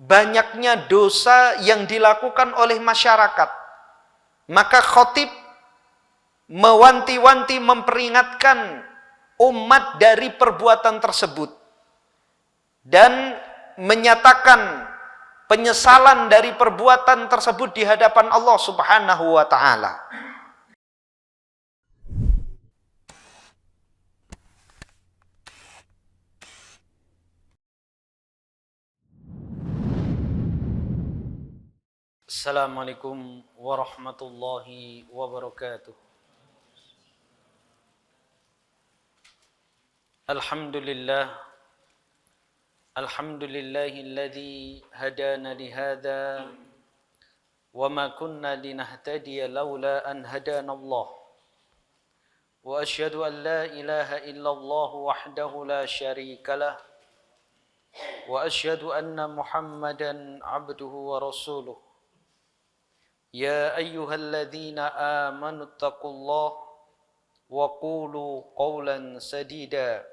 banyaknya dosa yang dilakukan oleh masyarakat. Maka khatib mewanti-wanti, memperingatkan umat dari perbuatan tersebut dan menyatakan penyesalan dari perbuatan tersebut di hadapan Allah Subhanahu wa taala. Assalamualaikum warahmatullahi wabarakatuh. Alhamdulillah, alhamdulillahilladzi hadana lihada wa ma kunna linahtadiya laula an hadana Allah. Wa asyhadu an la ilaha illallah wahdahu la syarika lah. Wa asyhadu anna Muhammadan abduhu wa rasuluh. Ya ayyuhalladzina amanu taqullaha wa qulu qawlan sadida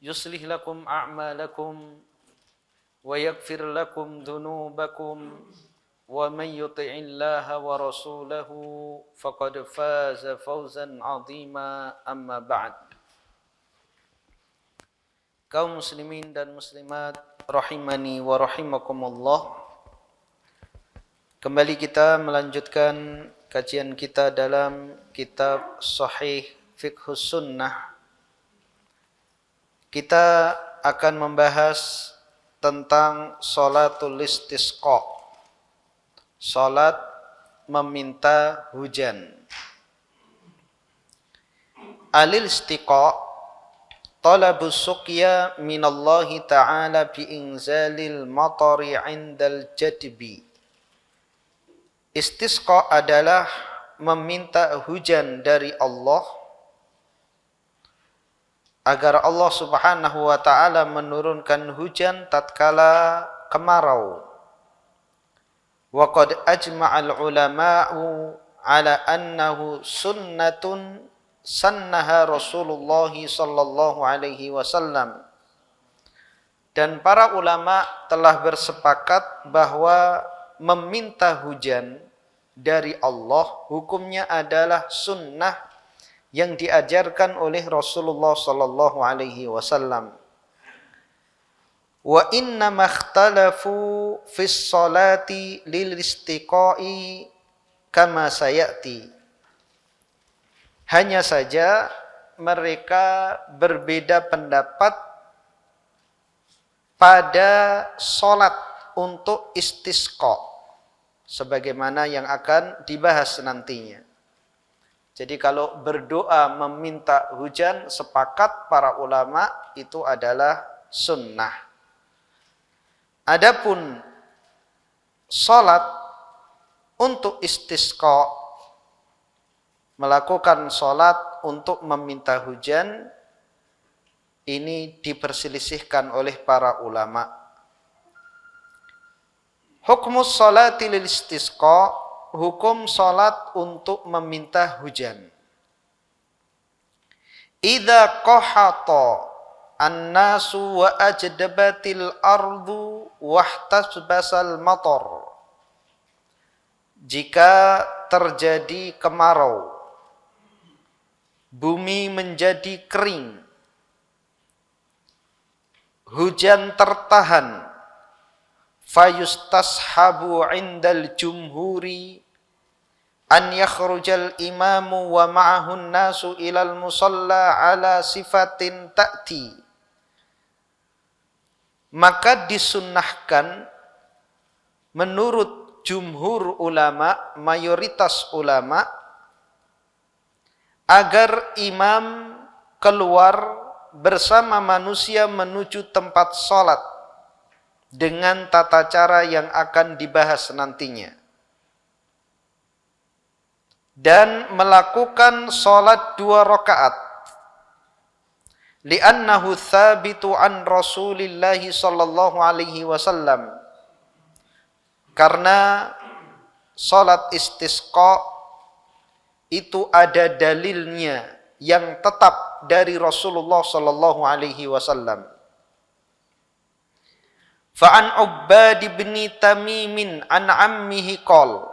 yuslih lakum a'malakum wa yaghfir lakum dhunubakum wa man yuti'illaha wa rasulahu faqad faza fawzan 'azima, amma ba'd. Kaum muslimin dan muslimat rahimani wa rahimakumullah, kembali kita melanjutkan kajian kita dalam kitab Sahih Fiqhus Sunnah. Kita akan membahas tentang sholatul istisqa, sholat meminta hujan. Al-istisqa talabus suqya minallahi ta'ala bi'inzalil matari 'indal jadbi. Istisqa adalah meminta hujan dari Allah agar Allah Subhanahu wa taala menurunkan hujan tatkala kemarau. Wa qad ajma'al ulama'u ala annahu sunnatun sannaha Rasulullah sallallahu alaihi wasallam. Dan para ulama telah bersepakat bahwa meminta hujan dari Allah hukumnya adalah sunnah yang diajarkan oleh Rasulullah sallallahu alaihi wasallam. Wa inna makhtalafu fis salati lil istiqa'i kama sayati. Hanya saja mereka berbeda pendapat pada salat untuk istisqa, sebagaimana yang akan dibahas nantinya. Jadi kalau berdoa meminta hujan, sepakat para ulama itu adalah sunnah. Adapun salat untuk istisqa, melakukan salat untuk meminta hujan, ini diperselisihkan oleh para ulama. Hukmus salati lil istisqa, hukum salat untuk meminta hujan. Idza qahata an-nasu wa ajdabatil ardu wahtasbasal matar. Jika terjadi kemarau, bumi menjadi kering, hujan tertahan, fayustashabu indal jumhuri an yakhrujal imamu wa ma'ahun nasu ilal musalla ala sifatin ta'ti. Maka disunnahkan menurut jumhur ulama, mayoritas ulama, agar imam keluar bersama manusia menuju tempat salat dengan tata cara yang akan dibahas nantinya, dan melakukan salat 2 rakaat. Li'annahu thabitu an Rasulillah sallallahu alaihi wasallam. Karena salat istisqa itu ada dalilnya yang tetap dari Rasulullah sallallahu alaihi wasallam. Fa'an Ubbad bin Tamimin an ammihi qol.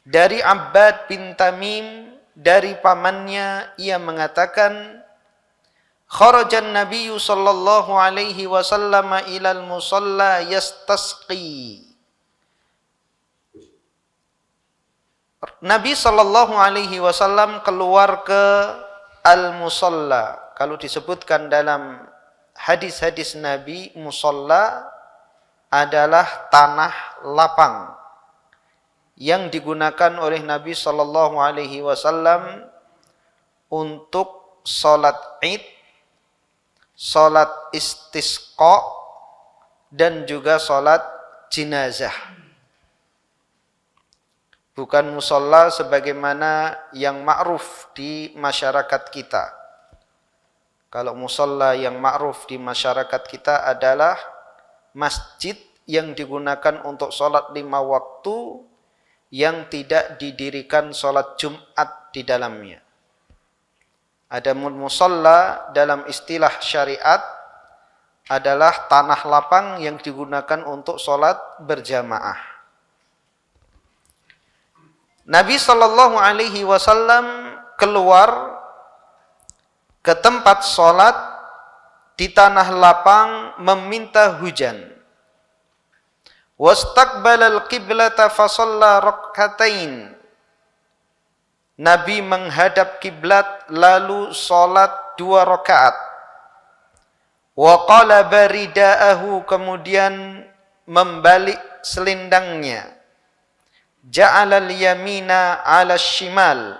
Dari Abbad bin Tamim, dari pamannya, ia mengatakan, kharajan Nabi sallallahu alaihi wasallam ilal musalla yastasqi. Nabi sallallahu alaihi wasallam keluar ke al-musalla. Kalau disebutkan dalam hadis-hadis Nabi, musalla adalah tanah lapang yang digunakan oleh Nabi sallallahu alaihi wasallam untuk salat Id, salat istisqa, dan juga salat jenazah. Bukan musalla sebagaimana yang ma'ruf di masyarakat kita. Kalau musalla yang ma'ruf di masyarakat kita adalah masjid yang digunakan untuk salat 5 waktu yang tidak didirikan salat Jumat di dalamnya. Adapun musalla dalam istilah syariat adalah tanah lapang yang digunakan untuk salat berjamaah. Nabi sallallahu alaihi wasallam keluar ke tempat salat di tanah lapang meminta hujan. Wastaqbalal qiblata fa shalla rak'atain. Nabi menghadap kiblat lalu salat 2 rakaat. Wa qalaba ridaahu, kemudian membalik selendangnya. Ja'alal yamina 'ala shimal,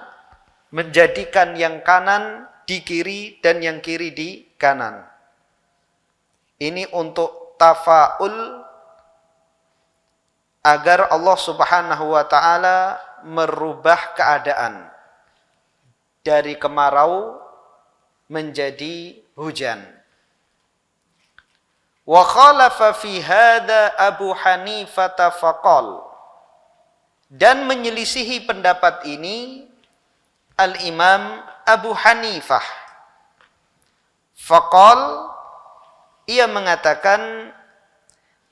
menjadikan yang kanan di kiri dan yang kiri di kanan. Ini untuk tafaul, agar Allah Subhanahu wa ta'ala merubah keadaan dari kemarau menjadi hujan. Wa khalafa fi hadza Abu Hanifah faqal, dan menyelisihi pendapat ini Al-Imam Abu Hanifah. Faqal, ia mengatakan,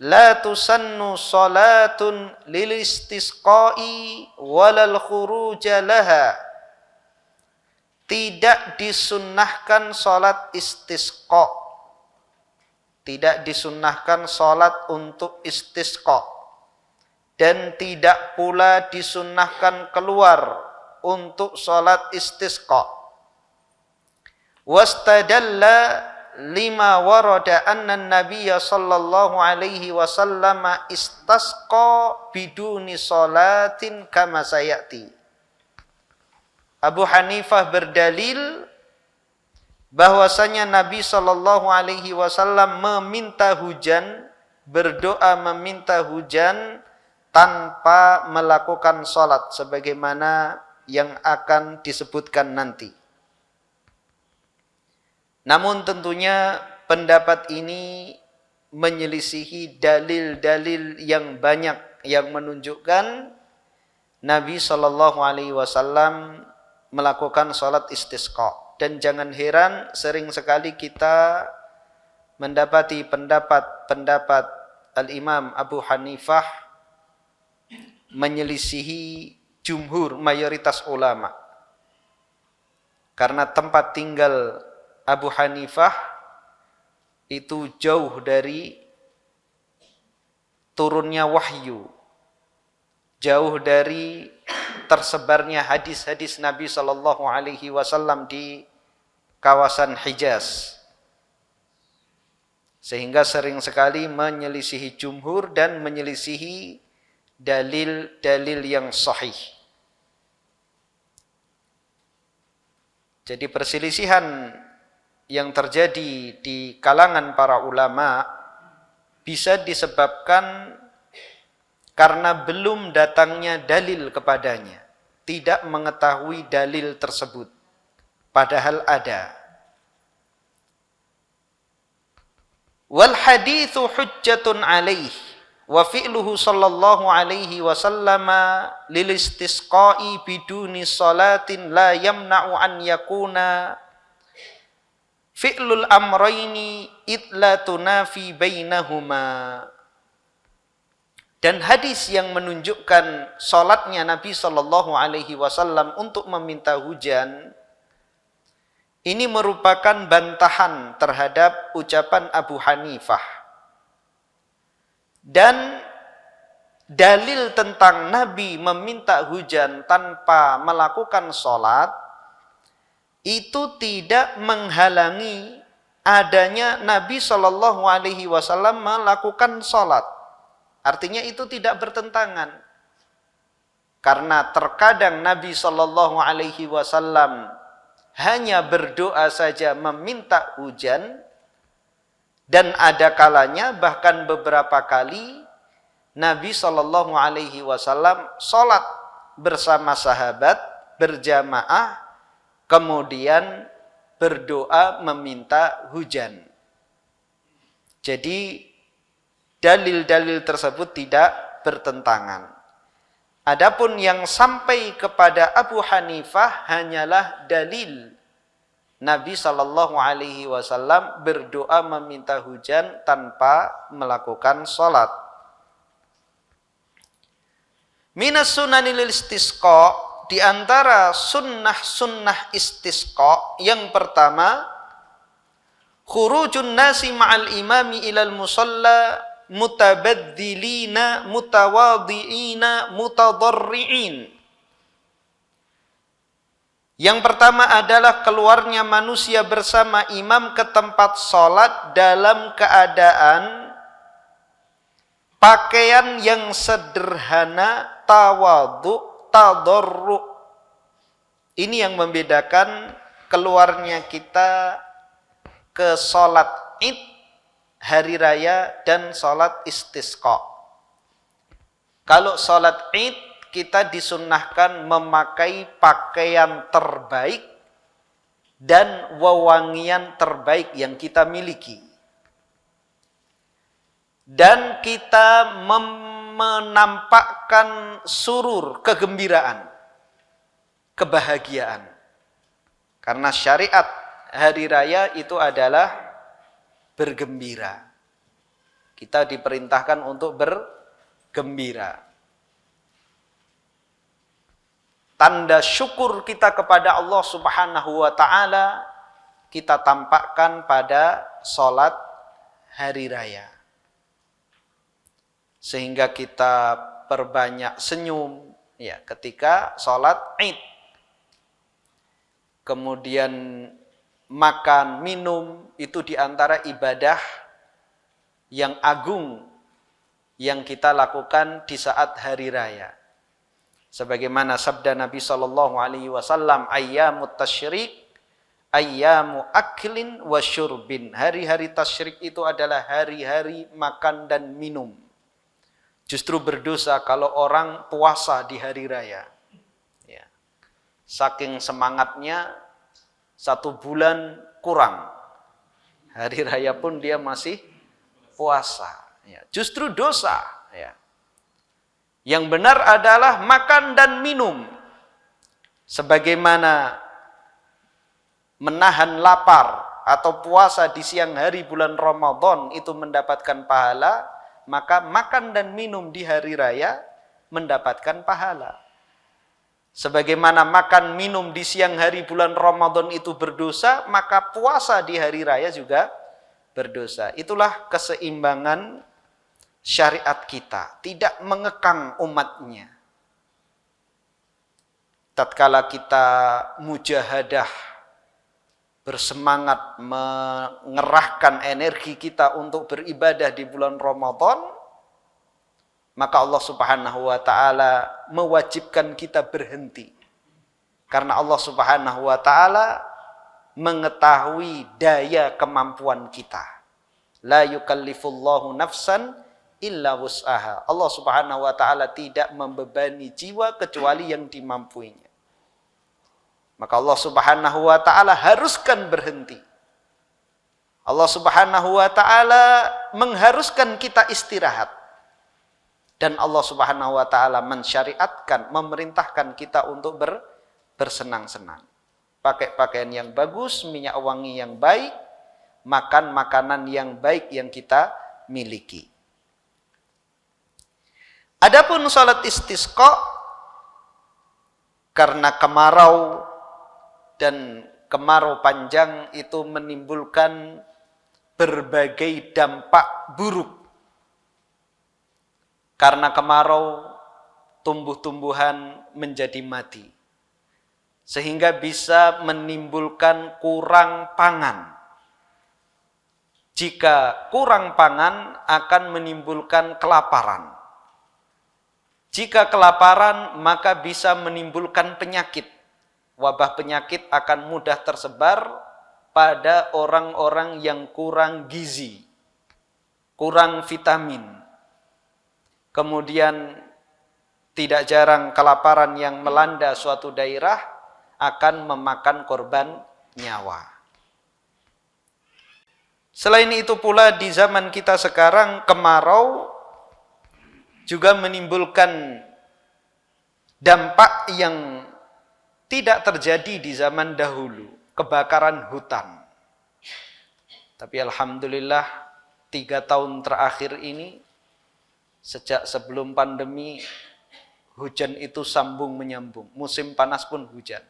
la tusannu salatun lil istisqa'i walal khuruja laha. Tidak disunnahkan salat istisqa. Tidak disunnahkan salat untuk istisqa. Dan tidak pula disunnahkan keluar untuk salat istisqa. Wastadalla lima warada anna nabiyya sallallahu alaihi wasallam istasqa biduni salatin kama sayati. Abu Hanifah berdalil bahwasanya Nabi sallallahu alaihi wasallam meminta hujan, berdoa meminta hujan tanpa melakukan salat sebagaimana yang akan disebutkan nanti. Namun tentunya pendapat ini menyelisihi dalil-dalil yang banyak yang menunjukkan Nabi sallallahu alaihi wasallam melakukan salat istisqa. Dan jangan heran sering sekali kita mendapati pendapat Al-Imam Abu Hanifah menyelisihi jumhur mayoritas ulama. Karena tempat tinggal Abu Hanifah itu jauh dari turunnya wahyu, jauh dari tersebarnya hadis-hadis Nabi sallallahu alaihi wasallam di kawasan Hijaz. Sehingga sering sekali menyelisihi jumhur dan menyelisihi dalil-dalil yang sahih. Jadi perselisihan yang terjadi di kalangan para ulama bisa disebabkan karena belum datangnya dalil kepadanya, tidak mengetahui dalil tersebut, padahal ada. Wal haditsu hujjatun alaih wa fi'luhu sallallahu alaihi wasallam lil istisqa'i biduni salatin la yamna'u an yakuna fi'lul amrayni idla tunafi bainahuma. Dan hadis yang menunjukkan salatnya Nabi sallallahu alaihi wasallam untuk meminta hujan ini merupakan bantahan terhadap ucapan Abu Hanifah. Dan dalil tentang Nabi meminta hujan tanpa melakukan salat itu tidak menghalangi adanya Nabi sallallahu alaihi wasallam melakukan salat. Artinya itu tidak bertentangan. Karena terkadang Nabi sallallahu alaihi wasallam hanya berdoa saja meminta hujan, dan ada kalanya bahkan beberapa kali Nabi sallallahu alaihi wasallam salat bersama sahabat berjamaah kemudian berdoa meminta hujan. Jadi dalil-dalil tersebut tidak bertentangan. Adapun yang sampai kepada Abu Hanifah hanyalah dalil Nabi sallallahu alaihi wasallam berdoa meminta hujan tanpa melakukan salat. Minas sunanil istisqa, di antara sunnah-sunnah istisqa yang pertama, khurujun nasi ma'al imami ilal musalla mutabadzilina mutawadhi'ina mutadarri'in. Yang pertama adalah keluarnya manusia bersama imam ke tempat sholat dalam keadaan pakaian yang sederhana, tawadhu, tadarru. Ini yang membedakan keluarnya kita ke sholat id hari raya dan sholat istisqa. Kalau sholat id kita disunnahkan memakai pakaian terbaik dan wewangian terbaik yang kita miliki. Dan kita menampakkan surur, kegembiraan, kebahagiaan. Karena syariat hari raya itu adalah bergembira. Kita diperintahkan untuk bergembira. Tanda syukur kita kepada Allah Subhanahu wa taala kita tampakkan pada salat hari raya. Sehingga kita perbanyak senyum ya ketika salat Id. Kemudian makan, minum, itu diantara ibadah yang agung yang kita lakukan di saat hari raya. Sebagaimana sabda Nabi sallallahu alaihi wasallam, ayyamut tasyrik ayyamu aklin wa syurbin. Hari-hari tasyrik itu adalah hari-hari makan dan minum. Justru berdosa kalau orang puasa di hari raya. Ya. Saking semangatnya 1 bulan kurang. Hari raya pun dia masih puasa. Ya. Justru dosa. Ya. Yang benar adalah makan dan minum. Sebagaimana menahan lapar atau puasa di siang hari bulan Ramadan itu mendapatkan pahala, maka makan dan minum di hari raya mendapatkan pahala. Sebagaimana makan minum di siang hari bulan Ramadan itu berdosa, maka puasa di hari raya juga berdosa. Itulah keseimbangan syariat kita, tidak mengekang umatnya. Tatkala kita mujahadah, bersemangat mengerahkan energi kita untuk beribadah di bulan Ramadan, maka Allah Subhanahu wa taala mewajibkan kita berhenti. Karena Allah Subhanahu wa taala mengetahui daya kemampuan kita. La yukallifullahu nafsan illa wus'aha. Allah Subhanahu wa taala tidak membebani jiwa kecuali yang dimampuinya. Maka Allah Subhanahu wa taala haruskan berhenti. Allah Subhanahu wa taala mengharuskan kita istirahat. Dan Allah Subhanahu wa taala mensyariatkan, memerintahkan kita untuk bersenang-senang. Pakai pakaian yang bagus, minyak wangi yang baik, makan makanan yang baik yang kita miliki. Adapun salat istisqa karena kemarau dan kemarau panjang itu menimbulkan berbagai dampak buruk. Karena kemarau, tumbuh-tumbuhan menjadi mati. Sehingga bisa menimbulkan kurang pangan. Jika kurang pangan akan menimbulkan kelaparan. Jika kelaparan maka bisa menimbulkan penyakit. Wabah penyakit akan mudah tersebar pada orang-orang yang kurang gizi, kurang vitamin. Kemudian tidak jarang kelaparan yang melanda suatu daerah akan memakan korban nyawa. Selain itu pula di zaman kita sekarang kemarau juga menimbulkan dampak yang tidak terjadi di zaman dahulu, kebakaran hutan. Tapi alhamdulillah 3 tahun terakhir ini, sejak sebelum pandemi, hujan itu sambung menyambung. Musim panas pun hujan.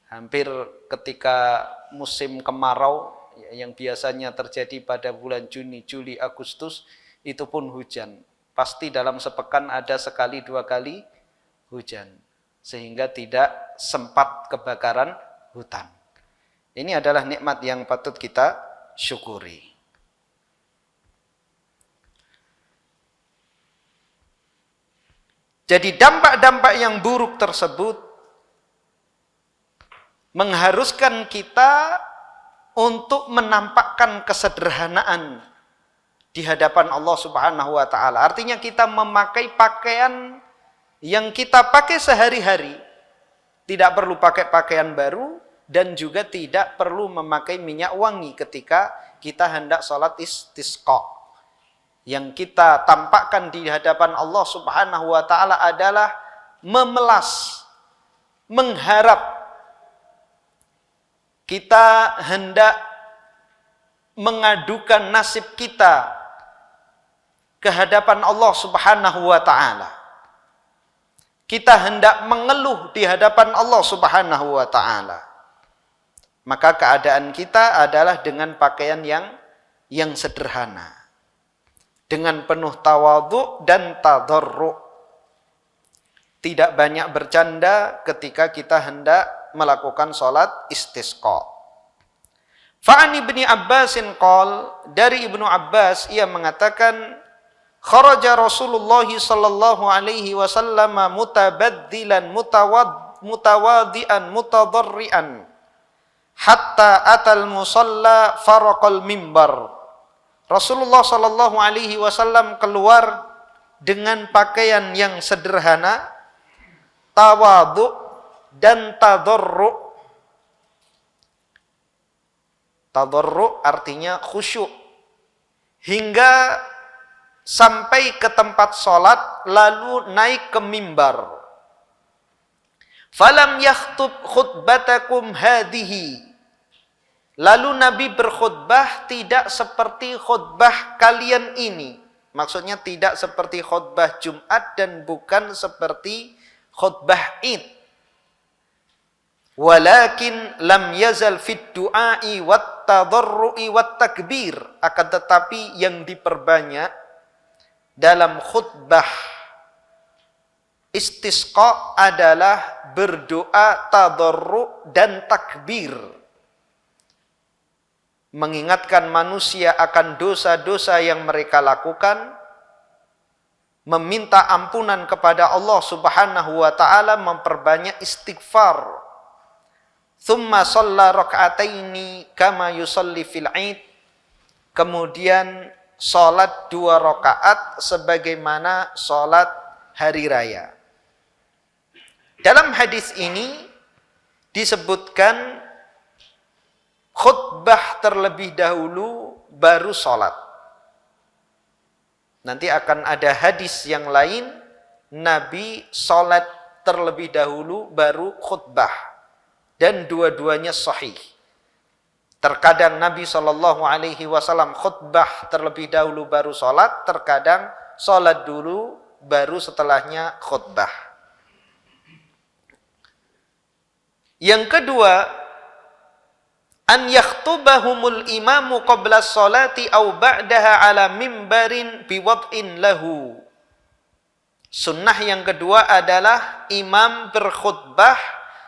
Hampir ketika musim kemarau, yang biasanya terjadi pada bulan Juni, Juli, Agustus, itu pun hujan. Pasti dalam sepekan ada sekali 2 kali hujan. Sehingga tidak sempat kebakaran hutan. Ini adalah nikmat yang patut kita syukuri. Jadi dampak-dampak yang buruk tersebut mengharuskan kita untuk menampakkan kesederhanaan di hadapan Allah Subhanahu wa taala. Artinya kita memakai pakaian yang kita pakai sehari-hari. Tidak perlu pakai pakaian baru dan juga tidak perlu memakai minyak wangi ketika kita hendak sholat istisqa. Yang kita tampakkan di hadapan Allah Subhanahu wa taala adalah memelas, mengharap. Kita hendak mengadukan nasib kita ke hadapan Allah Subhanahu wa taala. Kita hendak mengeluh di hadapan Allah Subhanahu wa taala. Maka keadaan kita adalah dengan pakaian yang sederhana. Dengan penuh tawadhu dan tadarru'. Tidak banyak bercanda ketika kita hendak melakukan salat istisqa. Fa'an ibni Abbasin qol, dari Ibnu Abbas ia mengatakan, kharaja Rasulullah sallallahu alaihi wasallam mutabaddilan mutawadian mutadarrian hatta atal musalla faraqal mimbar. Rasulullah sallallahu alaihi wasallam keluar dengan pakaian yang sederhana, tawadhu dan tadarru. Tadarru artinya khusyuk. Hingga sampai ke tempat sholat, lalu naik ke mimbar. Falam yakhtub khutbatakum hadihi. Lalu Nabi berkhutbah tidak seperti khutbah kalian ini. Maksudnya tidak seperti khutbah Jumat dan bukan seperti khutbah Id. Walakin lam yazal fid du'ai wat tadarru'i wat takbir. Akan tetapi yang diperbanyak dalam khutbah istisqa adalah berdoa tadarru' dan takbir. Mengingatkan manusia akan dosa-dosa yang mereka lakukan, meminta ampunan kepada Allah Subhanahu wa taala, memperbanyak istighfar. Tsumma shalla raka'ataini kama yusalli fil 'id. Kemudian salat 2 rakaat sebagaimana salat hari raya. Dalam hadis ini disebutkan khutbah terlebih dahulu baru salat. Nanti akan ada hadis yang lain, Nabi salat terlebih dahulu baru khutbah. Dan dua-duanya sahih. Terkadang Nabi SAW khutbah terlebih dahulu baru sholat, terkadang sholat dulu baru setelahnya khutbah. Yang kedua, an yakhtubahumul imamu qabla sholati aw ba'daha ala mimbarin biwad'in lahu. Sunnah yang kedua adalah imam berkhutbah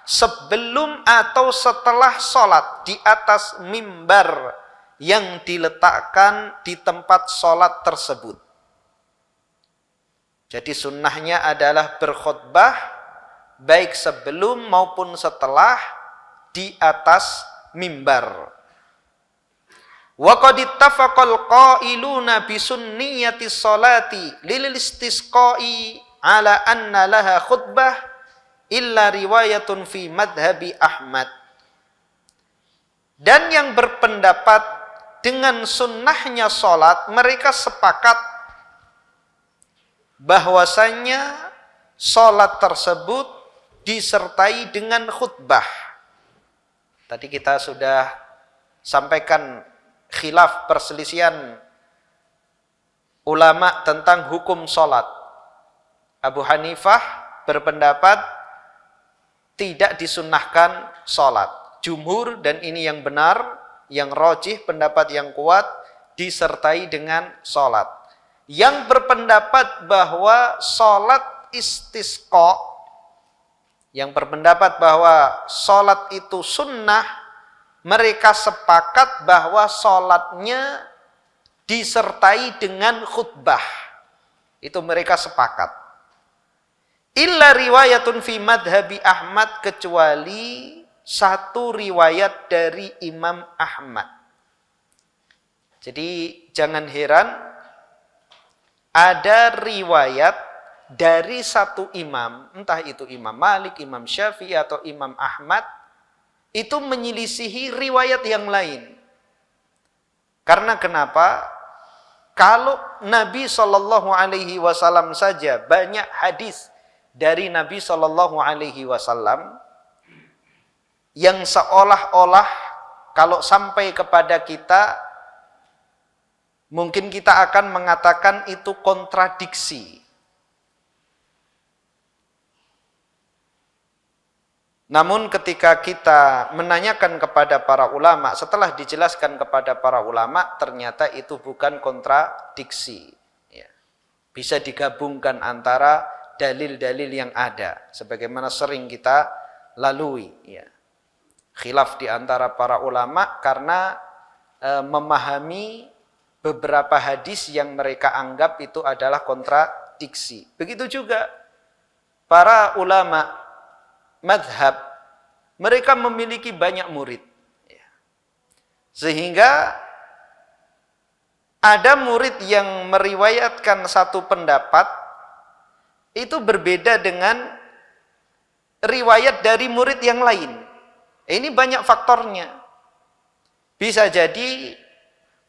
sebelum atau setelah sholat di atas mimbar yang diletakkan di tempat sholat tersebut. Jadi sunnahnya adalah berkhutbah baik sebelum maupun setelah di atas mimbar. Wa qad ittafaqal qailuna bi sunniyati sholati lil istisqa'i ala anna laha khutbah illa riwayatun fi madhabi Ahmad. Dan yang berpendapat dengan sunnahnya sholat, mereka sepakat bahwasanya sholat tersebut disertai dengan khutbah. Tadi kita sudah sampaikan khilaf perselisihan ulama tentang hukum sholat. Abu Hanifah berpendapat tidak disunnahkan sholat. Jumhur, dan ini yang benar, yang rajih, pendapat yang kuat, disertai dengan sholat. Yang berpendapat bahwa sholat istisqa, yang berpendapat bahwa sholat itu sunnah, mereka sepakat bahwa sholatnya disertai dengan khutbah. Itu mereka sepakat. Illa riwayatun fi madhabi Ahmad, kecuali satu riwayat dari Imam Ahmad. Jadi jangan heran, ada riwayat dari satu imam, entah itu Imam Malik, Imam Syafi'i atau Imam Ahmad, itu menyelisihi riwayat yang lain. Karena kenapa? Kalau Nabi SAW saja banyak hadis dari Nabi SAW yang seolah-olah kalau sampai kepada kita, mungkin kita akan mengatakan itu kontradiksi. Namun ketika kita menanyakan kepada para ulama, setelah dijelaskan kepada para ulama, ternyata itu bukan kontradiksi. Bisa digabungkan antara dalil-dalil yang ada, sebagaimana sering kita lalui. Khilaf di antara para ulama karena memahami beberapa hadis yang mereka anggap itu adalah kontradiksi. Begitu juga para ulama madhab, mereka memiliki banyak murid. Sehingga ada murid yang meriwayatkan satu pendapat itu berbeda dengan riwayat dari murid yang lain. Ini banyak faktornya. Bisa jadi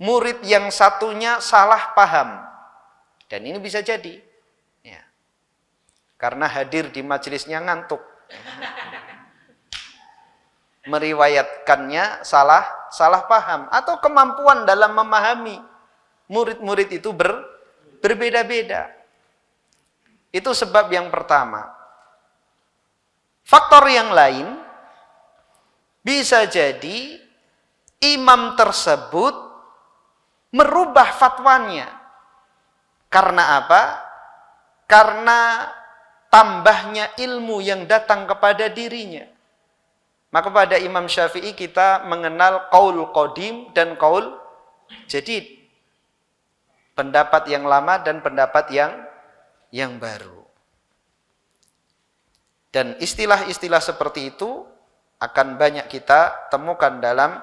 murid yang satunya salah paham. Dan ini bisa jadi. Karena hadir di majelisnya ngantuk. Meriwayatkannya salah paham. Atau kemampuan dalam memahami. Murid-murid itu berbeda-beda. Itu sebab yang pertama. Faktor yang lain, bisa jadi imam tersebut merubah fatwanya. Karena apa? Karena tambahnya ilmu yang datang kepada dirinya. Maka pada Imam Syafi'i kita mengenal qaul qadim dan qaul jadid. Pendapat yang lama dan pendapat yang baru. Dan istilah-istilah seperti itu akan banyak kita temukan dalam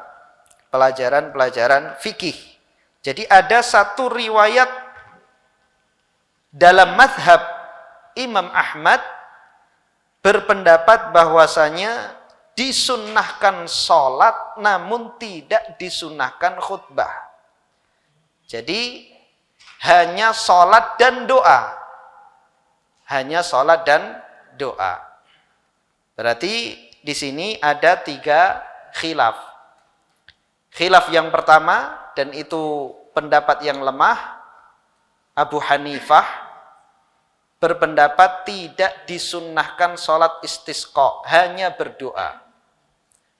pelajaran-pelajaran fikih. Jadi ada satu riwayat dalam mazhab Imam Ahmad berpendapat bahwasanya disunnahkan sholat namun tidak disunnahkan khutbah. Jadi hanya sholat dan doa. Hanya sholat dan doa. Berarti di sini ada 3 khilaf. Khilaf yang pertama, dan itu pendapat yang lemah, Abu Hanifah berpendapat tidak disunnahkan sholat istisqa, hanya berdoa.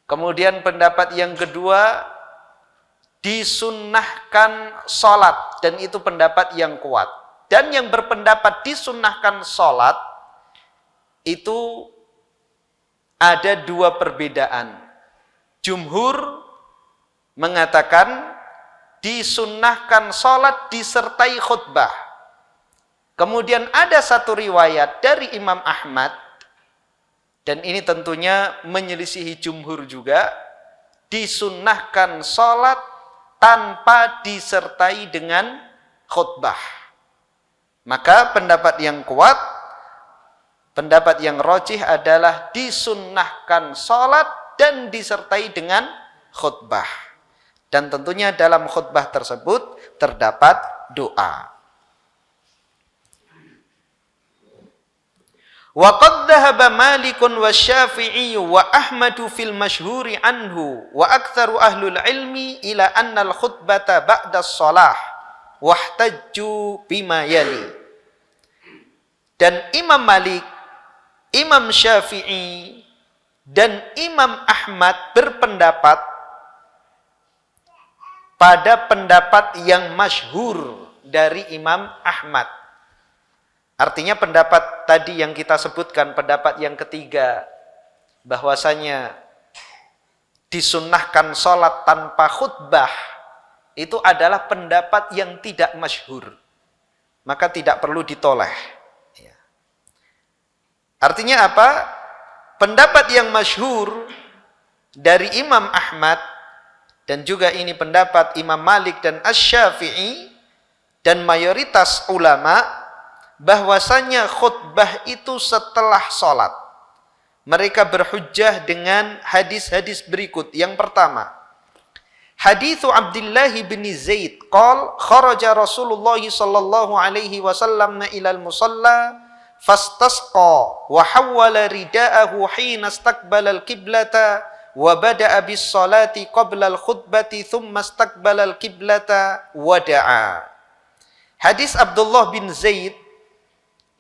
Kemudian pendapat yang kedua, disunnahkan sholat, dan itu pendapat yang kuat. Dan yang berpendapat disunnahkan sholat, itu ada dua perbedaan. Jumhur mengatakan disunnahkan sholat disertai khutbah. Kemudian ada satu riwayat dari Imam Ahmad, dan ini tentunya menyelisihi jumhur juga, disunnahkan sholat tanpa disertai dengan khutbah. Maka pendapat yang kuat, pendapat yang rajih adalah disunnahkan sholat dan disertai dengan khutbah. Dan tentunya dalam khutbah tersebut terdapat doa. Wa qad dhahaba Malikun wa Syafi'i wa Ahmadu fil masyhuri anhu wa aktsaru ahlul ilmi ila anna al-khutbata ba'da as-shalah wahtajju bima yali. Dan Imam Malik, Imam Syafi'i, dan Imam Ahmad berpendapat pada pendapat yang masyhur dari Imam Ahmad. Artinya pendapat tadi yang kita sebutkan, pendapat yang ketiga, bahwasanya disunnahkan sholat tanpa khutbah, itu adalah pendapat yang tidak masyhur, maka tidak perlu ditoleh. Artinya apa? Pendapat yang masyhur dari Imam Ahmad, dan juga ini pendapat Imam Malik dan Asy-Syafi'i dan mayoritas ulama, bahwasanya khutbah itu setelah sholat. Mereka berhujjah dengan hadis-hadis berikut. Yang pertama, haditsu Abdullah bin Zaid qala kharaja Rasulullah sallallahu alaihi wasallam ila al-musalla fastasqa wa hawwala ridaahu hina istaqbala al-qiblata wa bada'a bis-salati qabla al-khutbati thumma istaqbala al-qiblata wa da'a. Hadis Abdullah bin Zaid,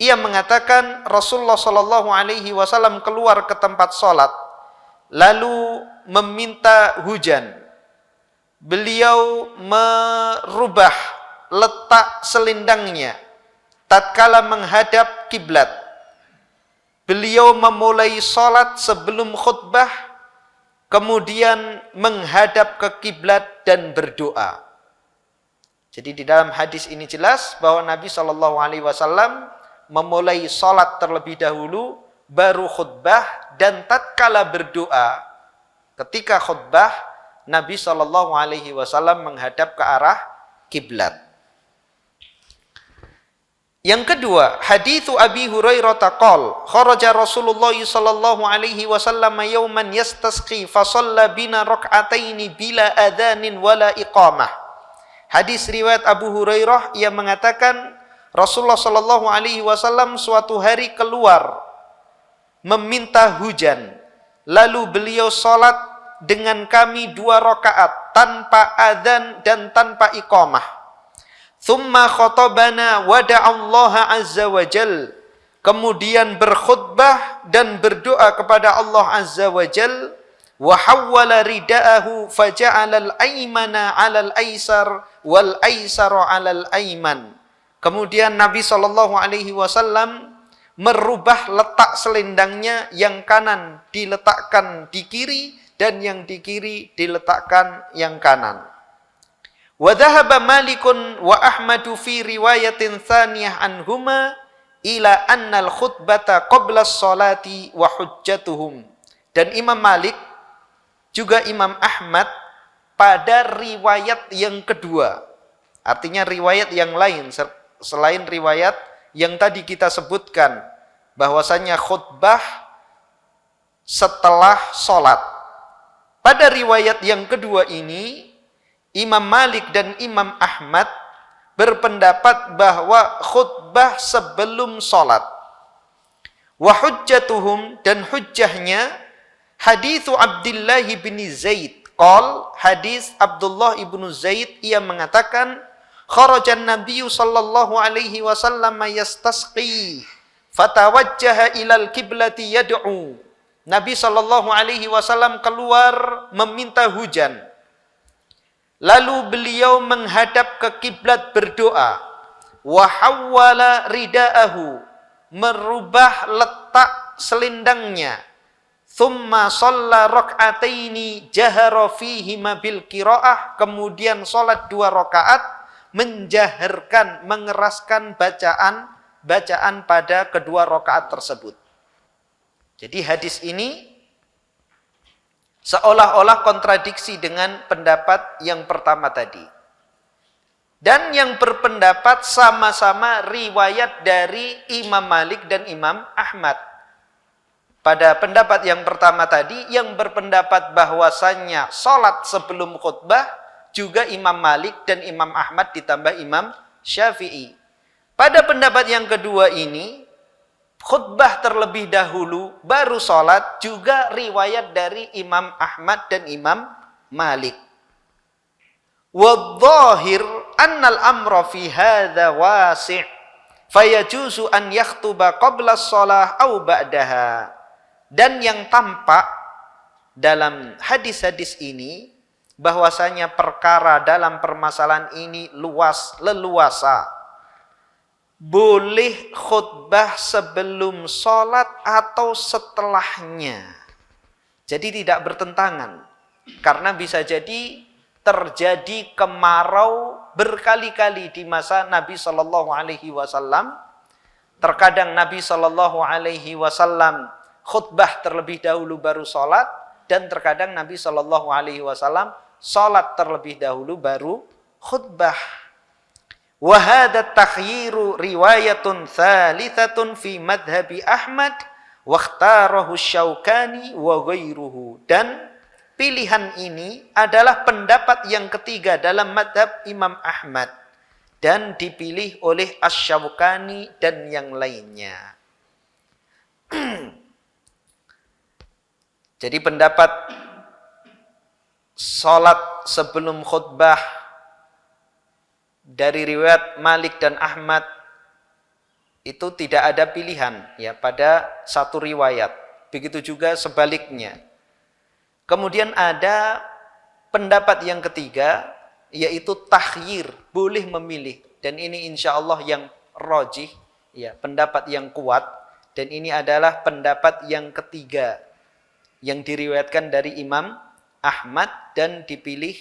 ia mengatakan Rasulullah sallallahu alaihi wasallam keluar ke tempat salat lalu meminta hujan. Beliau merubah letak selendangnya tatkala menghadap kiblat. Beliau memulai salat sebelum khutbah, kemudian menghadap ke kiblat dan berdoa. Jadi di dalam hadis ini jelas bahwa Nabi sallallahu alaihi wasallam memulai salat terlebih dahulu, baru khutbah, dan tatkala berdoa, ketika khutbah, Nabi sallallahu alaihi wasallam menghadap ke arah kiblat. Yang kedua, haditsu Abi Hurairah qala kharaja Rasulullah sallallahu alaihi wasallam yawman yastasqi fa shalla bina rak'ataini bila adzanin wala iqamah. Hadis riwayat Abu Hurairah, ia mengatakan Rasulullah sallallahu alaihi wasallam suatu hari keluar meminta hujan, lalu beliau salat dengan kami 2 rakaat tanpa adzan dan tanpa iqamah. Thumma khatabana wa da'allaha azza wa jal. Kemudian berkhutbah dan berdoa kepada Allah azza wa jal. Wa hawwala ridaahu faja'ala al-aymana 'ala al-aysar wal aysara 'ala al-ayman. Kemudian Nabi sallallahu alaihi wasallam merubah letak selendangnya, yang kanan diletakkan di kiri dan yang di kiri diletakkan yang kanan. Wa dhahaba Malikun wa Ahmadu fi riwayatin tsaniyah anhuma ila anna al-khutbata qabla as-salati wa hujjatuhum. Dan Imam Malik juga Imam Ahmad pada riwayat yang kedua. Artinya riwayat yang lain selain riwayat yang tadi kita sebutkan, bahwasanya khutbah setelah sholat. Pada riwayat yang kedua ini, Imam Malik dan Imam Ahmad berpendapat bahwa khutbah sebelum sholat. Wa hujjatuhum, dan hujjahnya haditsu Abdullah bin Zaid hadis Abdullah ibnu Zaid, ia mengatakan, kharajan Nabiyyu sallallahu alaihi wasallam yastasqi fatawajjaha ilal kiblati yad'u. Nabi sallallahu alaihi wasallam keluar meminta hujan. Lalu beliau menghadap ke kiblat berdoa. Wa hawwala ridaahu, merubah letak selendangnya. Thumma shalla rak'ataini jahara fihima bil qiraah, kemudian salat 2 rakaat menjaharkan, mengeraskan bacaan pada kedua rakaat tersebut. Jadi hadis ini seolah-olah kontradiksi dengan pendapat yang pertama tadi. Dan yang berpendapat sama-sama riwayat dari Imam Malik dan Imam Ahmad. Pada pendapat yang pertama tadi, yang berpendapat bahwasannya salat sebelum khutbah juga Imam Malik dan Imam Ahmad ditambah Imam Syafi'i. Pada pendapat yang kedua ini, khutbah terlebih dahulu baru salat juga riwayat dari Imam Ahmad dan Imam Malik. Wadh-dhahir annal amra fi hadza wasi', fayajuzu an yakhtuba qabla shalah aw ba'daha. Dan yang tampak dalam hadis-hadis ini bahwasanya perkara dalam permasalahan ini leluasa. Boleh khutbah sebelum sholat atau setelahnya. Jadi tidak bertentangan. Karena bisa jadi terjadi kemarau berkali-kali di masa Nabi Shallallahu Alaihi Wasallam. Terkadang Nabi Shallallahu Alaihi Wasallam khutbah terlebih dahulu baru sholat, dan terkadang Nabi Shallallahu Alaihi Wasallam sholat terlebih dahulu baru khutbah. Wa hadha takhyiru riwayatun thalithatun fi madhabi Ahmad wa ikhtarahu Syaukani wa ghairuhu. Dan pilihan ini adalah pendapat yang ketiga dalam madhab Imam Ahmad dan dipilih oleh Asy-Syaukani dan yang lainnya. Jadi pendapat salat sebelum khutbah dari riwayat Malik dan Ahmad itu tidak ada pilihan ya pada satu riwayat. Begitu juga sebaliknya. Kemudian ada pendapat yang ketiga, yaitu takhyir, boleh memilih, dan ini insya Allah yang rajih, ya, pendapat yang kuat, dan ini adalah pendapat yang ketiga yang diriwayatkan dari Imam Ahmad dan dipilih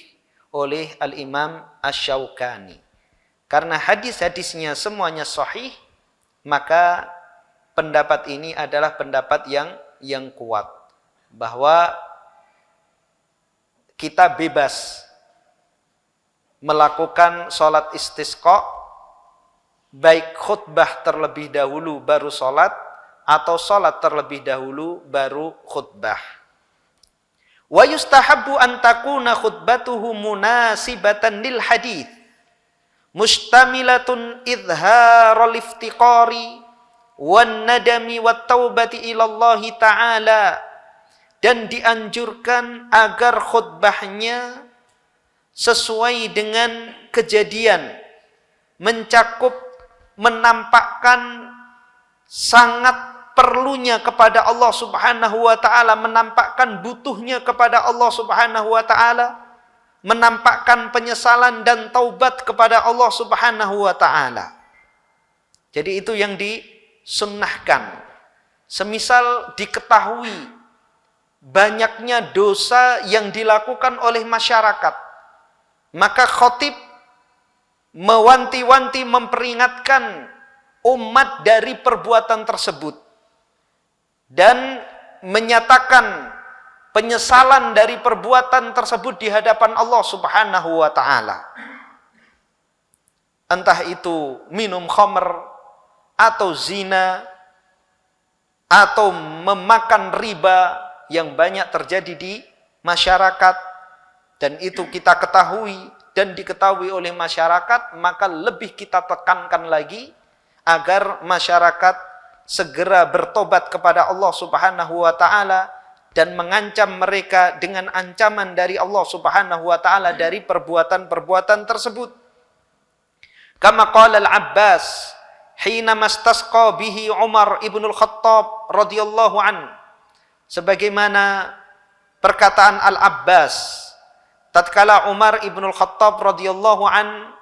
oleh Al-Imam Asy-Syaukani. Karena hadis-hadisnya semuanya sahih, maka pendapat ini adalah pendapat yang kuat, bahwa kita bebas melakukan sholat istisqa, baik khutbah terlebih dahulu baru sholat, atau sholat terlebih dahulu baru khutbah. Wa yustahabbu an takuna khutbatuhu munasibatan lil hadits, mustamilatun idharul iftiqari wan nadami wat taubati ilallahi ta'ala. Dan dianjurkan agar khutbahnya sesuai dengan kejadian, mencakup, menampakkan sangat perlunya kepada Allah Subhanahu wa ta'ala, menampakkan butuhnya kepada Allah Subhanahu wa ta'ala, menampakkan penyesalan dan taubat kepada Allah Subhanahu wa ta'ala. Jadi itu yang disunnahkan. Semisal diketahui banyaknya dosa yang dilakukan oleh masyarakat, maka khatib mewanti-wanti, memperingatkan umat dari perbuatan tersebut dan menyatakan penyesalan dari perbuatan tersebut di hadapan Allah Subhanahu wa ta'ala. Entah itu minum khamr, atau zina, atau memakan riba yang banyak terjadi di masyarakat, dan itu kita ketahui dan diketahui oleh masyarakat, maka lebih kita tekankan lagi agar masyarakat segera bertobat kepada Allah Subhanahu wa ta'ala dan mengancam mereka dengan ancaman dari Allah Subhanahu wa taala dari perbuatan-perbuatan tersebut. Kama qala Al-Abbas hina mastasqa bihi Umar ibn al-Khattab radhiyallahu an. Sebagaimana perkataan Al-Abbas tatkala Umar ibn al-Khattab radhiyallahu an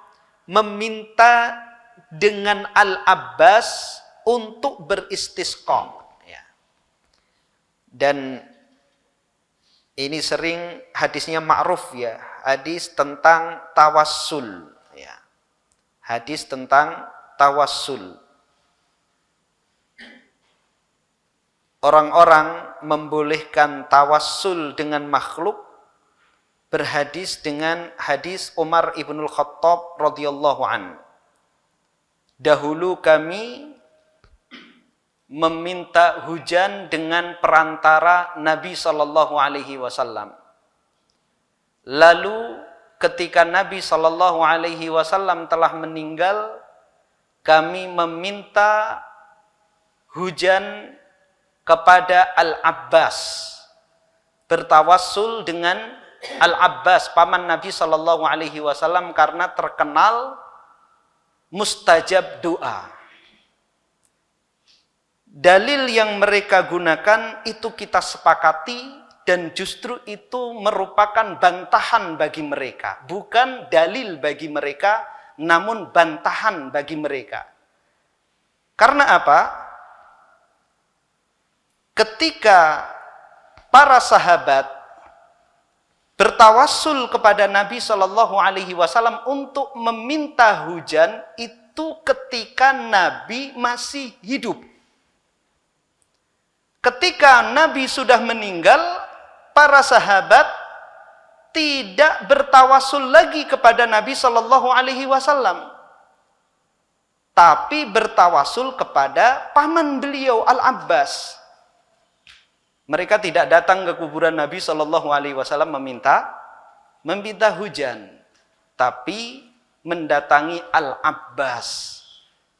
meminta dengan Al-Abbas untuk beristisqa. Ya. Dan ini sering hadisnya ma'ruf ya, hadis tentang tawassul. Ya. Hadis tentang tawassul. Orang-orang membolehkan tawassul dengan makhluk berhadis dengan hadis Umar ibn al-Khattab radhiyallahu an. Dahulu kami meminta hujan dengan perantara Nabi sallallahu alaihi wasallam. Lalu ketika Nabi sallallahu alaihi wasallam telah meninggal, kami meminta hujan kepada Al-Abbas, bertawassul dengan Al-Abbas paman Nabi sallallahu alaihi wasallam karena terkenal mustajab doa. Dalil yang mereka gunakan itu kita sepakati dan justru itu merupakan bantahan bagi mereka, bukan dalil bagi mereka, namun bantahan bagi mereka. Karena apa? Ketika para sahabat bertawassul kepada Nabi Shallallahu Alaihi Wasallam untuk meminta hujan, itu ketika Nabi masih hidup. Ketika Nabi sudah meninggal, para sahabat tidak bertawassul lagi kepada Nabi Shallallahu Alaihi Wasallam, tapi bertawassul kepada paman beliau Al-Abbas. Mereka tidak datang ke kuburan Nabi Shallallahu Alaihi Wasallam meminta hujan, tapi mendatangi Al-Abbas.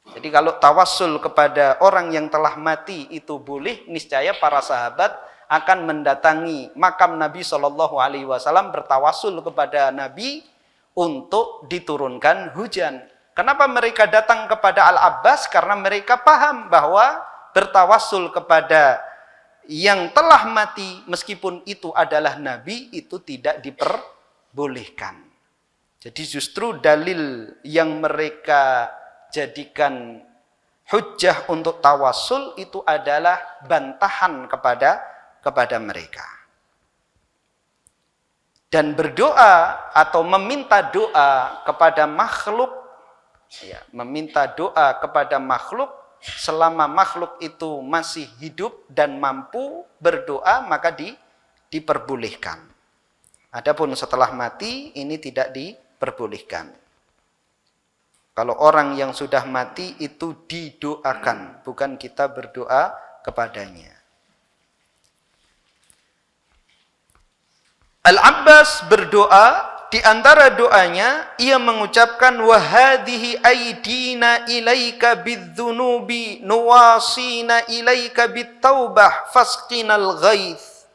Jadi kalau tawassul kepada orang yang telah mati itu boleh, niscaya para sahabat akan mendatangi makam Nabi Shallallahu Alaihi Wasallam bertawassul kepada Nabi untuk diturunkan hujan. Kenapa mereka datang kepada Al-Abbas? Karena mereka paham bahwa bertawassul kepada yang telah mati meskipun itu adalah Nabi itu tidak diperbolehkan. Jadi justru dalil yang mereka jadikan hujjah untuk tawassul itu adalah bantahan kepada mereka. Dan berdoa atau meminta doa kepada makhluk, ya, meminta doa kepada makhluk selama makhluk itu masih hidup dan mampu berdoa maka diperbolehkan. Adapun setelah mati ini tidak diperbolehkan. Kalau orang yang sudah mati itu didoakan, bukan kita berdoa kepadanya. Al-Abbas berdoa, di antara doanya ia mengucapkan wa hadhihi aydina ilaika bidzunubi nuwasina ilaika bittaubah fasqinal ghaith.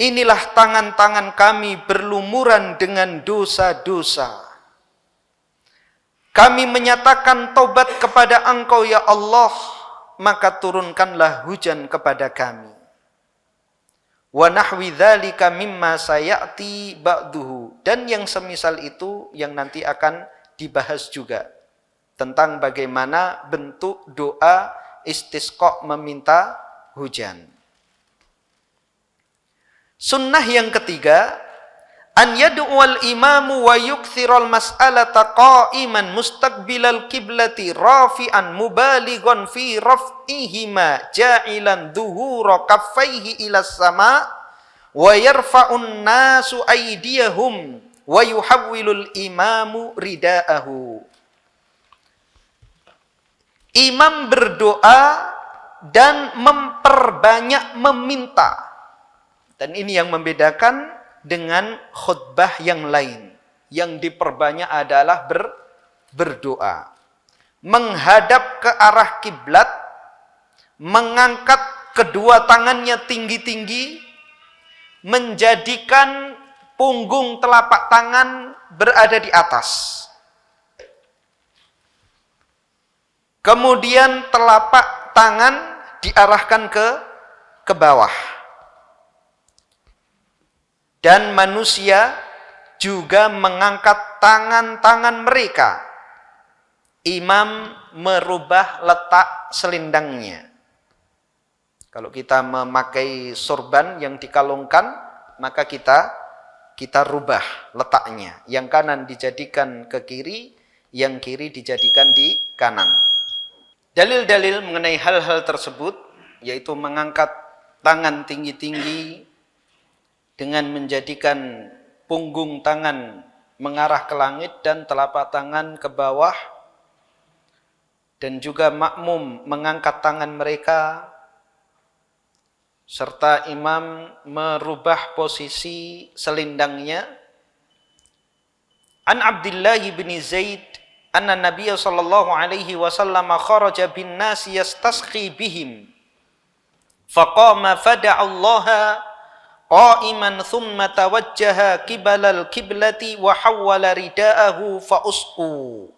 Inilah tangan-tangan kami berlumuran dengan dosa-dosa. Kami menyatakan taubat kepada Engkau ya Allah, maka turunkanlah hujan kepada kami. Wa nahwi dzalika mimma sayati ba'duhu, dan yang semisal itu yang nanti akan dibahas juga tentang bagaimana bentuk doa istisqa meminta hujan. Sunnah yang ketiga, an yad'ual imamu wa yukthiral mas'alata qa'iman mustaqbilal qiblati rafi'an mubalighan fi raf'ihima ja'ilan dhuhura kaffaihi ila sama wa yarfa'un nasu aydiyahum wa yuhawwilul imamu rida'ahu. Imam berdoa dan memperbanyak meminta. Dan ini yang membedakan dengan khutbah yang lain. Yang diperbanyak adalah berdoa. Menghadap ke arah kiblat, mengangkat kedua tangannya tinggi-tinggi, menjadikan punggung telapak tangan berada di atas. Kemudian telapak tangan diarahkan ke bawah. Dan manusia juga mengangkat tangan-tangan mereka. Imam merubah letak selendangnya. Kalau kita memakai sorban yang dikalungkan, maka kita rubah letaknya. Yang kanan dijadikan ke kiri, yang kiri dijadikan di kanan. Dalil-dalil mengenai hal-hal tersebut, yaitu mengangkat tangan tinggi-tinggi dengan menjadikan punggung tangan mengarah ke langit dan telapak tangan ke bawah, dan juga makmum mengangkat tangan mereka, serta imam merubah posisi selendangnya. An Abdullah bin Zaid anna Nabiy sallallahu alaihi wasallam kharaja bin nas yastasqi bihim faqama fada'a Allah qa'iman thumma tawajjaha qibalal qiblati wa hawwala ridaahu fa usqu.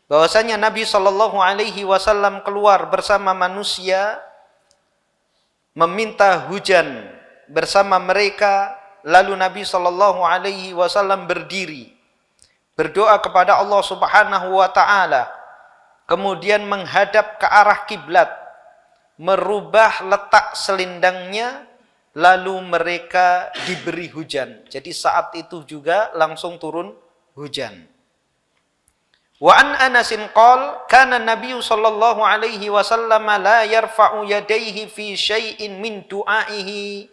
Bahwasanya Nabi sallallahu alaihi wasallam keluar bersama manusia meminta hujan bersama mereka, lalu Nabi sallallahu alaihi wasallam berdiri berdoa kepada Allah Subhanahu wa taala, kemudian menghadap ke arah kiblat, merubah letak selendangnya, lalu mereka diberi hujan. Jadi saat itu juga langsung turun hujan. Wa an Anasin qala kana Nabi sallallahu alaihi wasallam la yarfa'u yadayhi fi syai'in min du'aihi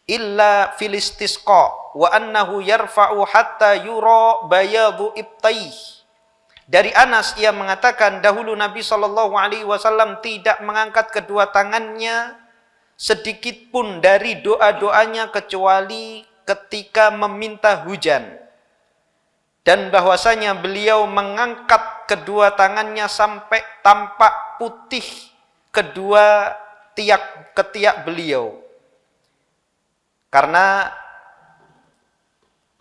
illa fil istisqa wa annahu yarfa'u hatta yura bayadu ibtaih. Dari Anas ia mengatakan dahulu Nabi sallallahu alaihi wasallam tidak mengangkat kedua tangannya sedikit pun dari doa-doanya kecuali ketika meminta hujan, dan bahwasanya beliau mengangkat kedua tangannya sampai tampak putih kedua ketiak beliau. Karena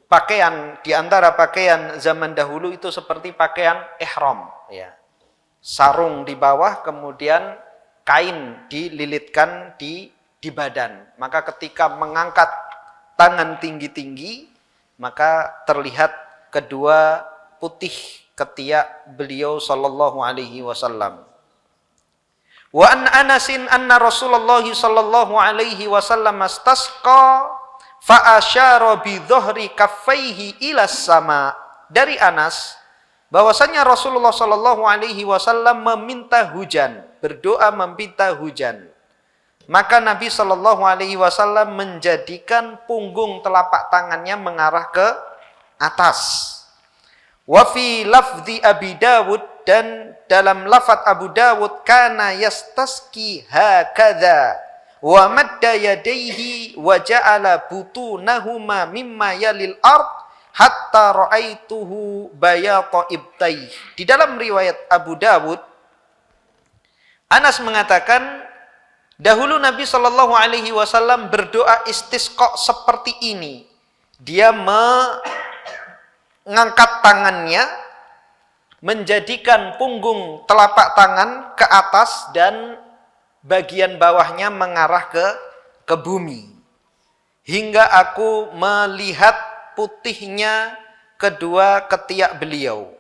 pakaian, di antara pakaian zaman dahulu itu seperti pakaian ihram, ya. Sarung di bawah, kemudian kain dililitkan di badan. Maka ketika mengangkat tangan tinggi-tinggi, maka terlihat kedua putih ketiak beliau sallallahu alaihi wasallam. Wa an Anasin anna Rasulullah sallallahu alaihi wasallam astasqa fa asyara bi dhahri kaffaihi ila sama. Dari Anas bahwasanya Rasulullah sallallahu alaihi wasallam meminta hujan, berdoa meminta hujan. Maka Nabi sallallahu alaihi wasallam menjadikan punggung telapak tangannya mengarah ke atas. Wa fi lafzi Abi Dawud, dan dalam lafaz Abu Dawud, kana yastasqi hakadha wa madda yadayhi wa ja'ala butunahuma mimma yalil ard hatta ra'aituhu bayata ibtai. Di dalam riwayat Abu Dawud, Anas mengatakan dahulu Nabi sallallahu alaihi wasallam berdoa istisqa seperti ini. Dia mengangkat tangannya, menjadikan punggung telapak tangan ke atas dan bagian bawahnya mengarah ke bumi, hingga aku melihat putihnya kedua ketiak beliau.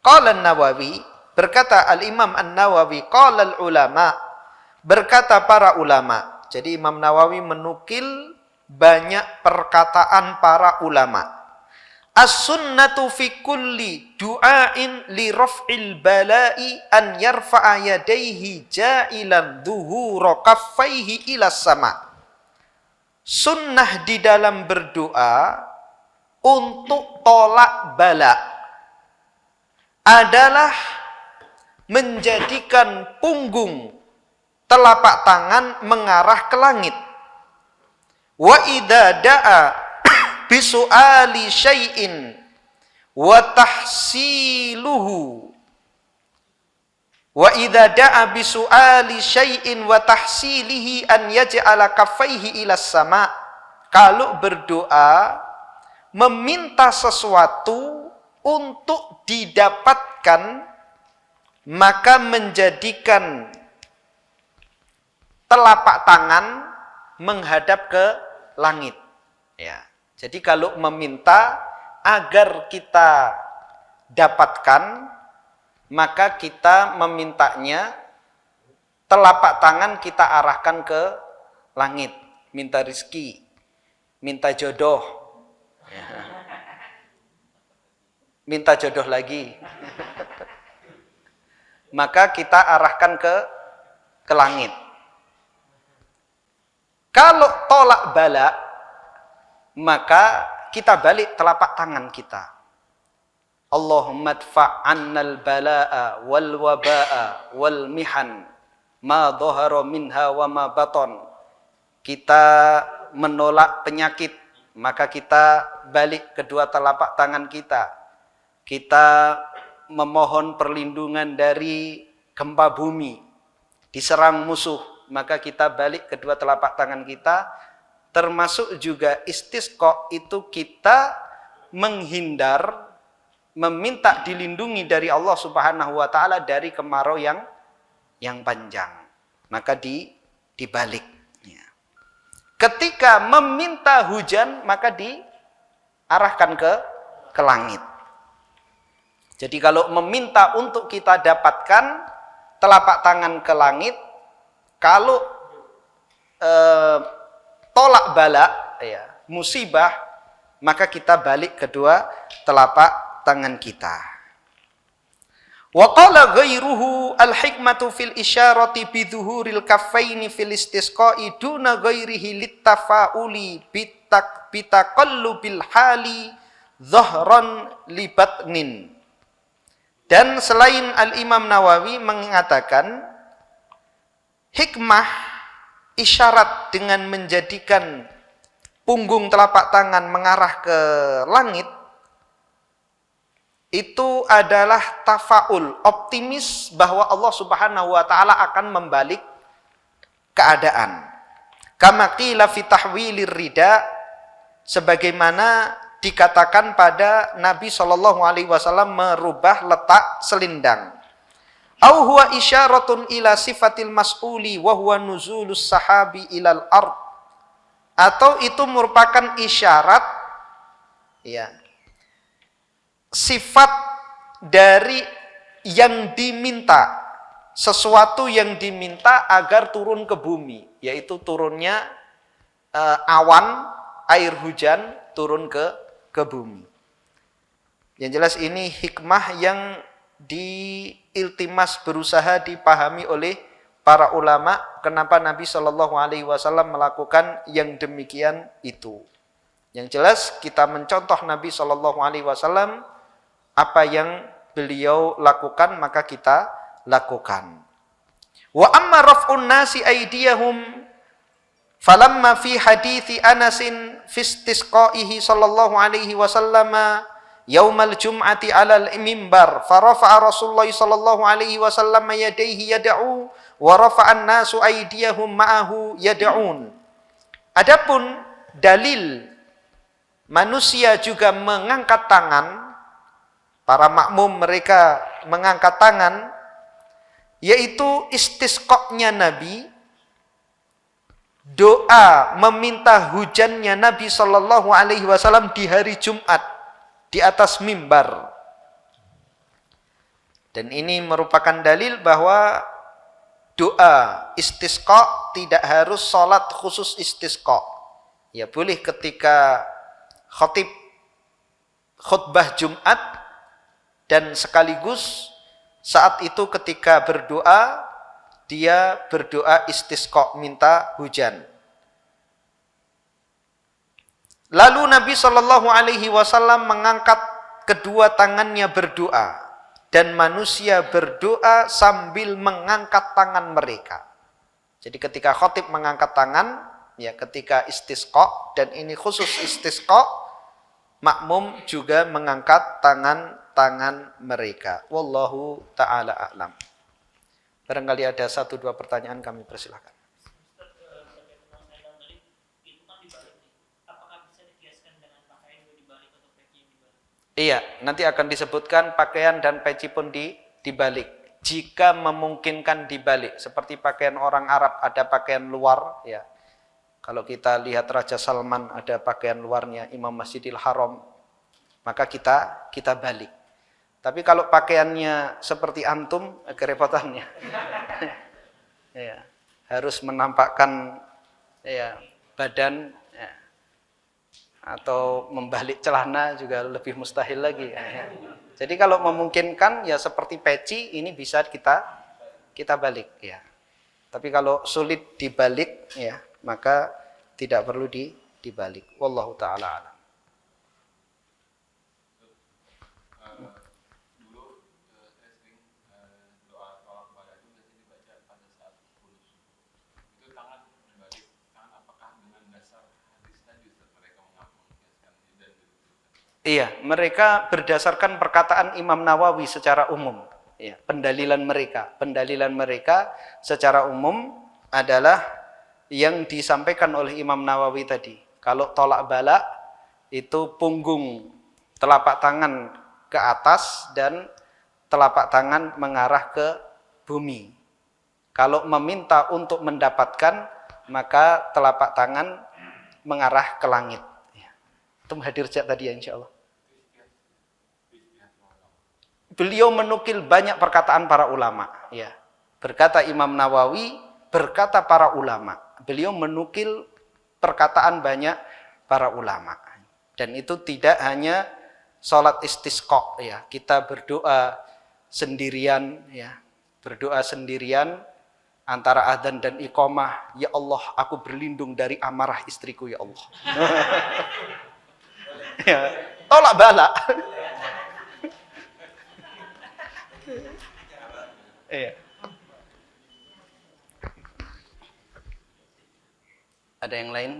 Qala An-Nawawi, berkata Al-Imam An-Nawawi, qala al-ulama, berkata para ulama. Jadi Imam Nawawi menukil banyak perkataan para ulama. As-sunnatu fi kulli du'ain li raf'il bala'i an yarfa'a yadayhi ja'ilan dhuhura kaffaihi ila sama. Sunnah di dalam berdoa untuk tolak bala adalah menjadikan punggung telapak tangan mengarah ke langit. Wa idza da'a bisu'ali syai'in wa tahsiluhu Wa idza da'a bi su'ali syai'in wa tahsilihi an yaj'ala kaffaihi ila sama. Kalau berdoa meminta sesuatu untuk didapatkan, maka menjadikan telapak tangan menghadap ke langit. Ya. Jadi kalau meminta agar kita dapatkan, maka kita memintanya telapak tangan kita arahkan ke langit, minta rizki, minta jodoh, ya. Minta jodoh lagi, maka kita arahkan ke langit. Kalau tolak bala, maka kita balik telapak tangan kita. Allahumma dfa'annal bala'a wal waba'a wal mihan ma dhahara minha wa ma batan. Kita menolak penyakit, maka kita balik kedua telapak tangan kita. Kita memohon perlindungan dari gempa bumi, diserang musuh, maka kita balik kedua telapak tangan kita. Termasuk juga istisqa, itu kita menghindar, meminta dilindungi dari Allah Subhanahu wa taala dari kemarau yang panjang. Maka dibalik. Ya. Ketika meminta hujan, maka diarahkan ke langit. Jadi kalau meminta untuk kita dapatkan, telapak tangan ke langit. Kalau tolak bala, ya, musibah, maka kita balik kedua telapak tangan kita. Wa qala ghairuhu al-hikmatu fil isyarati bi dhuhuril kaffaini fil istisqa'i duna ghairihi littafa'uli bitaqallubil hali dhahran libatnin. Dan selain Al-Imam Nawawi mengatakan hikmah isyarat dengan menjadikan punggung telapak tangan mengarah ke langit itu adalah tafaul, optimis bahwa Allah Subhanahu wa taala akan membalik keadaan. Kama qila fi tahwilir rida, sebagaimana dikatakan pada Nabi SAW merubah letak selendang. Au huwa isyaratun ila sifatil mas'uli wa huwa nuzulus sahabi ilal ard. Atau itu merupakan isyarat, ya, sifat dari yang diminta, sesuatu yang diminta agar turun ke bumi, yaitu turunnya awan, air hujan turun ke bumi. Yang jelas ini hikmah yang diiltimas, berusaha dipahami oleh para ulama, kenapa Nabi Shallallahu Alaihi Wasallam melakukan yang demikian itu. Yang jelas kita mencontoh Nabi Shallallahu Alaihi Wasallam, apa yang beliau lakukan maka kita lakukan. Wa amma raf'un nasi aydiyahum falamma fi hadithi Anasin fi istisqaihi sallallahu alaihi wasallam yaumal jum'ati 'alal mimbar farafa'a Rasulullah sallallahu alaihi wasallam yadayhi yad'u wa rafa'an nasu aydiyahum ma'ahu yad'un. Adapun dalil manusia juga mengangkat tangan, para makmum mereka mengangkat tangan, yaitu istisqa'nya Nabi, doa meminta hujannya Nabi Shallallahu Alaihi Wasallam di hari Jumat di atas mimbar. Dan ini merupakan dalil bahwa doa istisqa tidak harus sholat khusus istisqa. Ya boleh ketika khatib khutbah Jumat, dan sekaligus saat itu ketika berdoa, dia berdoa istisqa, minta hujan. Lalu Nabi Shallallahu Alaihi Wasallam mengangkat kedua tangannya berdoa, dan manusia berdoa sambil mengangkat tangan mereka. Jadi ketika khatib mengangkat tangan, ya ketika istisqa, dan ini khusus istisqa, makmum juga mengangkat tangan mereka. Wallahu ta'ala a'lam. Barangkali ada 1-2 pertanyaan, kami persilahkan. Iya, nanti akan disebutkan pakaian dan peci pun dibalik. Jika memungkinkan dibalik, seperti pakaian orang Arab ada pakaian luar, ya. Kalau kita lihat Raja Salman ada pakaian luarnya, Imam Masjidil Haram, maka kita balik. Tapi kalau pakaiannya seperti antum, kerepotannya. Ya, harus menampakkan ya, badan, ya. Atau membalik celana juga lebih mustahil lagi. Ya. Jadi kalau memungkinkan ya seperti peci ini bisa kita balik. Ya. Tapi kalau sulit dibalik, ya maka tidak perlu dibalik. Wallahu ta'ala a'lam. Iya, mereka berdasarkan perkataan Imam Nawawi secara umum. Ya, pendalilan mereka secara umum adalah yang disampaikan oleh Imam Nawawi tadi. Kalau tolak bala itu punggung telapak tangan ke atas dan telapak tangan mengarah ke bumi. Kalau meminta untuk mendapatkan, maka telapak tangan mengarah ke langit. Itu hadir sejak tadi ya insya Allah. Beliau menukil banyak perkataan para ulama. Ya. Berkata Imam Nawawi, berkata para ulama. Beliau menukil perkataan banyak para ulama. Dan itu tidak hanya sholat istisqa. Ya. Kita berdoa sendirian. Ya. Berdoa sendirian antara adzan dan iqamah. Ya Allah, aku berlindung dari amarah istriku ya Allah. Ya. Tolak bala. Iya. Ada yang lain?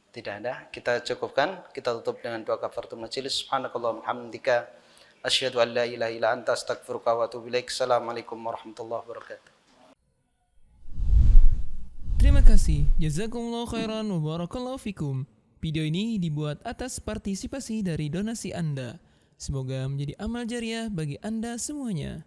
Tidak ada. Kita cukupkan. Kita tutup dengan doa kafaratul majelis. Subhanakallahumma hamdika asyhadu an la ilaha illa anta astaghfiruka wa atubu ilaik. Assalamualaikum warahmatullahi wabarakatuh. Terima kasih. Jazakumullahu khairan wa barakallahu fikum. Video ini dibuat atas partisipasi dari donasi Anda. Semoga menjadi amal jariah bagi Anda semuanya.